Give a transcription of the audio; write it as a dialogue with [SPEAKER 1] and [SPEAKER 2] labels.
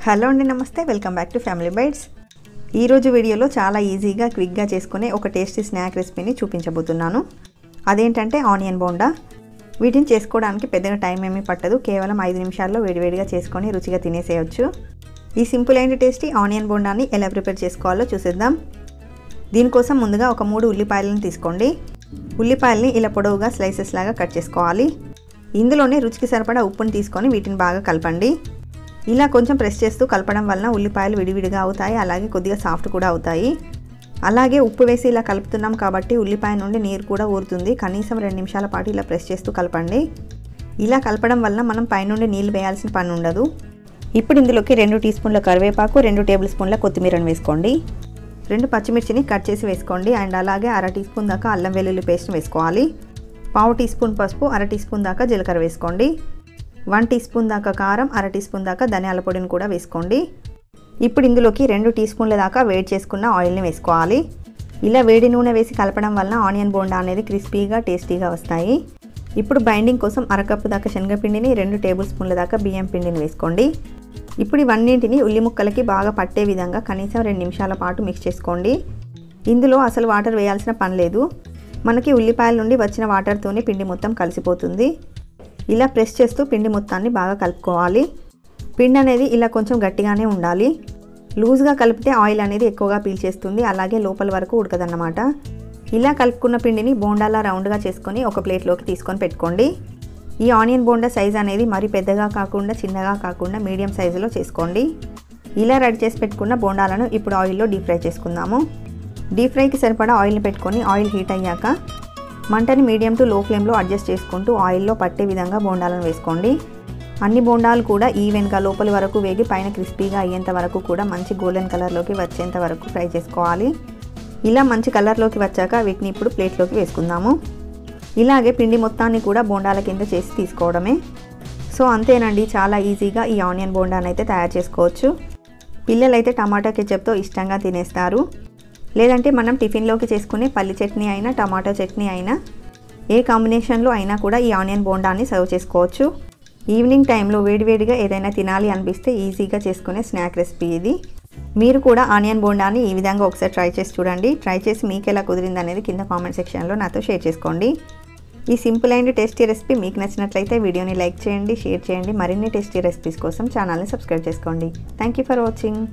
[SPEAKER 1] Hello అండి, నమస్తే. Welcome back to family bytes. ఈరోజు వీడియోలో చాలా ఈజీగా క్విక్గా చేసుకునే ఒక టేస్టీ స్నాక్ రెసిపీని చూపించబోతున్నాను. అదేంటంటే ఆనియన్ బోండా. వీటిని చేసుకోవడానికి పెద్దగా టైం ఏమీ పట్టదు. కేవలం 5 నిమిషాల్లో వేడివేడిగా చేసుకొని రుచిగా తినేసేయచ్చు. ఈ సింపుల్ అండ్ టేస్టీ ఆనియన్ బోండాని ఎలా ప్రిపేర్ చేసుకోవాలో చూసేద్దాం. దీనికోసం ముందుగా ఒక 3 ఉల్లిపాయలను తీసుకోండి. ఉల్లిపాయలని ఇలా పొడవుగా స్లైసెస్ లాగా కట్ చేసుకోవాలి. ఇందులోనే రుచికి సరిపడా ఉప్పుని తీసుకొని వీటిని బాగా కలపండి. ఇలా కొంచెం ప్రెస్ చేస్తూ కలపడం వలన ఉల్లిపాయలు విడివిడిగా అవుతాయి, అలాగే కొద్దిగా సాఫ్ట్ కూడా అవుతాయి. అలాగే ఉప్పు వేసి ఇలా కలుపుతున్నాం కాబట్టి ఉల్లిపాయ నుండి నీరు కూడా ఊరుతుంది. కనీసం 2 నిమిషాల పాటు ఇలా ప్రెస్ చేస్తూ కలపండి. ఇలా కలపడం వలన మనం పైనుండి నీళ్ళు వేయాల్సిన పని ఉండదు. ఇప్పుడు ఇందులోకి 2 టీ స్పూన్ల కరివేపాకు, 2 టేబుల్ స్పూన్ల కొత్తిమీరను వేసుకోండి. 2 పచ్చిమిర్చిని కట్ చేసి వేసుకోండి. అండ్ అలాగే 1/2 టీ స్పూన్ దాకా అల్లం వెల్లుల్లి పేస్ట్ వేసుకోవాలి. 1/2 టీ స్పూన్ పసుపు, 1/2 టీ స్పూన్ దాకా జీలకర్ర వేసుకోండి. 1 టీ స్పూన్ దాకా కారం, 1/2 టీ స్పూన్ దాకా ధనియాల పొడిని కూడా వేసుకోండి. ఇప్పుడు ఇందులోకి 2 టీ స్పూన్ల దాకా వేడి చేసుకున్న ఆయిల్ని వేసుకోవాలి. ఇలా వేడి నూనె వేసి కలపడం వలన ఆనియన్ బోండా అనేది క్రిస్పీగా టేస్టీగా వస్తాయి. ఇప్పుడు బైండింగ్ కోసం 1/2 కప్పు దాకా శనగపిండిని, 2 టేబుల్ స్పూన్ల దాకా బియ్యం పిండిని వేసుకోండి. ఇప్పుడు ఇవన్నింటిని ఉల్లి ముక్కలకి బాగా పట్టే విధంగా కనీసం 2 నిమిషాల పాటు మిక్స్ చేసుకోండి. ఇందులో అసలు వాటర్ వేయాల్సిన పని లేదు. మనకి ఉల్లిపాయల నుండి వచ్చిన వాటర్తోనే పిండి మొత్తం కలిసిపోతుంది. ఇలా ప్రెస్ చేస్తూ పిండి మొత్తాన్ని బాగా కలుపుకోవాలి. పిండి అనేది ఇలా కొంచెం గట్టిగానే ఉండాలి. లూజ్గా కలిపితే ఆయిల్ అనేది ఎక్కువగా పీల్చేస్తుంది, అలాగే లోపల వరకు ఉడకదన్నమాట. ఇలా కలుపుకున్న పిండిని బోండాలా రౌండ్గా చేసుకొని ఒక ప్లేట్లోకి తీసుకొని పెట్టుకోండి. ఈ ఆనియన్ బోండా సైజ్ అనేది మరి పెద్దగా కాకుండా చిన్నగా కాకుండా మీడియం సైజులో చేసుకోండి. ఇలా రెడీ చేసి పెట్టుకున్న బోండాలను ఇప్పుడు ఆయిల్లో డీప్ ఫ్రై చేసుకుందాము. డీప్ ఫ్రైకి సరిపడా ఆయిల్ని పెట్టుకొని ఆయిల్ హీట్ అయ్యాక మంటని మీడియం టు లో ఫ్లేమ్లో అడ్జస్ట్ చేసుకుంటూ ఆయిల్లో పట్టే విధంగా బోండాలను వేసుకోండి. అన్ని బోండాలు కూడా ఈవెన్గా లోపలి వరకు వేగి పైన క్రిస్పీగా అయ్యేంత వరకు కూడా మంచి గోల్డెన్ కలర్లోకి వచ్చేంత వరకు ఫ్రై చేసుకోవాలి. ఇలా మంచి కలర్లోకి వచ్చాక వీటిని ఇప్పుడు ప్లేట్లోకి వేసుకుందాము. ఇలాగే పిండి మొత్తాన్ని కూడా బోండాల కింద చేసి తీసుకోవడమే. సో అంతేనండి, చాలా ఈజీగా ఈ ఆనియన్ బోండాని అయితే తయారు చేసుకోవచ్చు. పిల్లలైతే టమాటా కెచప్తో ఇష్టంగా తినేస్తారు. లేదంటే మనం టిఫిన్లోకి చేసుకునే పల్లి చట్నీ అయినా టమాటో చట్నీ అయినా ఏ కాంబినేషన్లో అయినా కూడా ఈ ఆనియన్ బోండాన్ని సర్వ్ చేసుకోవచ్చు. ఈవినింగ్ టైంలో వేడివేడిగా ఏదైనా తినాలి అనిపిస్తే ఈజీగా చేసుకునే స్నాక్ రెసిపీ ఇది. మీరు కూడా ఆనియన్ బోండాని ఈ విధంగా ఒకసారి ట్రై చేసి చూడండి. ట్రై చేసి మీకు ఎలా కుదిరింది అనేది కింద కామెంట్ సెక్షన్లో నాతో షేర్ చేసుకోండి. ఈ సింపుల్ అండ్ టేస్టీ రెసిపీ మీకు నచ్చినట్లయితే వీడియోని లైక్ చేయండి, షేర్ చేయండి. మరిన్ని టేస్టీ రెసిపీస్ కోసం ఛానల్ని సబ్స్క్రైబ్ చేసుకోండి. Thank you for watching.